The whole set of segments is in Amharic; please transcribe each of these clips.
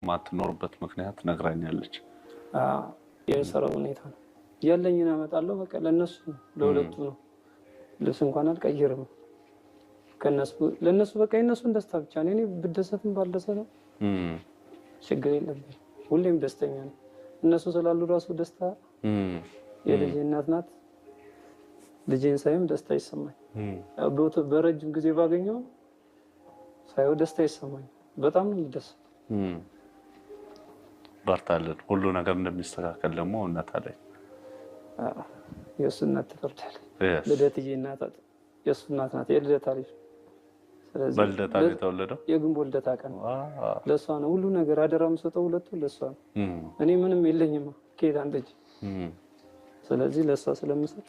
ማትኖርበት ምክንያት ነግራኛለች የሰራው ሁኔታ ነው ያለኝን አመጣለሁ በቃ ለነሱ ለሁለቱ ነው ልብስ እንኳን አልቀይርም ለነሱ በቃ የነሱን ደስታ ብቻ ነው እኔ ብደሰትም ባልደሰትም ችግር የለብኝ ሁሌም ደስተኛ ነኝ እነሱ ስላሉ ራሱ ደስታ የልጄ እናት ናት ልጄን ሳይም ደስታ ይሰማኝ በረጅም ጊዜ ባገኘው ሳይው ደስታ ይሰማኝ በጣም ነው የሚደሰት ባርታለን ሁሉ ነገር እንደሚስተካከል ደግሞ እናት አለኝ የእሱ እናት ትፈርዳለች ልደትዬ እናት የእሱ እናት ናት የልደት አሪፍ ስለዚህ በልደታ የተወለደው የግንቦት ልደታ ቀን ለሷ ነው ሁሉ ነገር አደራ የምሰጠው ሁለቱ ለሷ ነው እኔ ምንም የለኝም ከየት አንደጅ ስለዚህ ለሷ ስለምሰጥ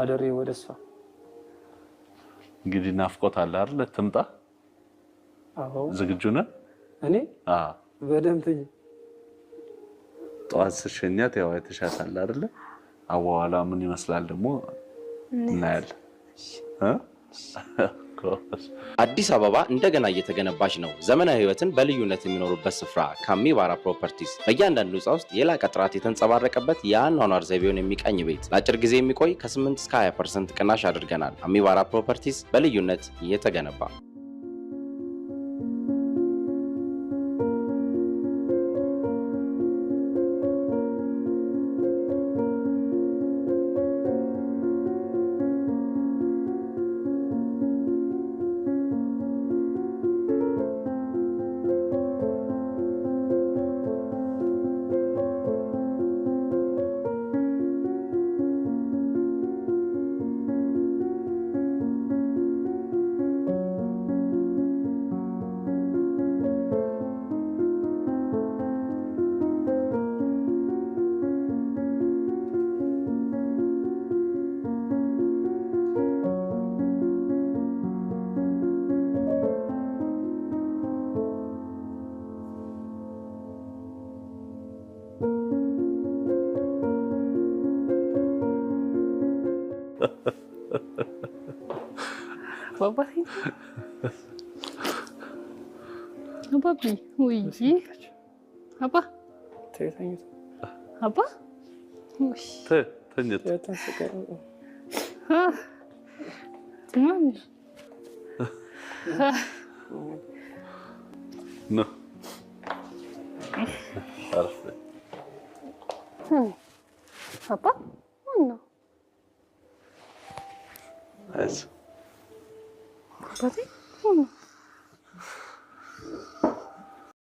አደሬ ወደሷ እንግዲህ ናፍቆት አለ አይደል ትምጣ አዎ ዝግጁ ነህ እኔ በደንብ ጠዋት ስሸኛት ያው የተሻሻለ አይደል አዋዋላ ምን ይመስላል ደግሞ እናያለን አዲስ አበባ እንደገና እየተገነባች ነው ዘመናዊ ህይወትን በልዩነት የሚኖሩበት ስፍራ ካሚባራ ፕሮፐርቲስ በእያንዳንዱ ህንጻ ውስጥ የላቀ ጥራት የተንጸባረቀበት የአኗኗር ዘይቤውን የሚቃኝ ቤት ለአጭር ጊዜ የሚቆይ ከ8 እስከ 20% ቅናሽ አድርገናል አሚባራ ፕሮፐርቲስ በልዩነት እየተገነባ Papa. Papi, uy. Apa? Apa? Uy. ተኝት ማን ነው አርፍ Apa? Mana? አይዞህ Apa sih? Mana?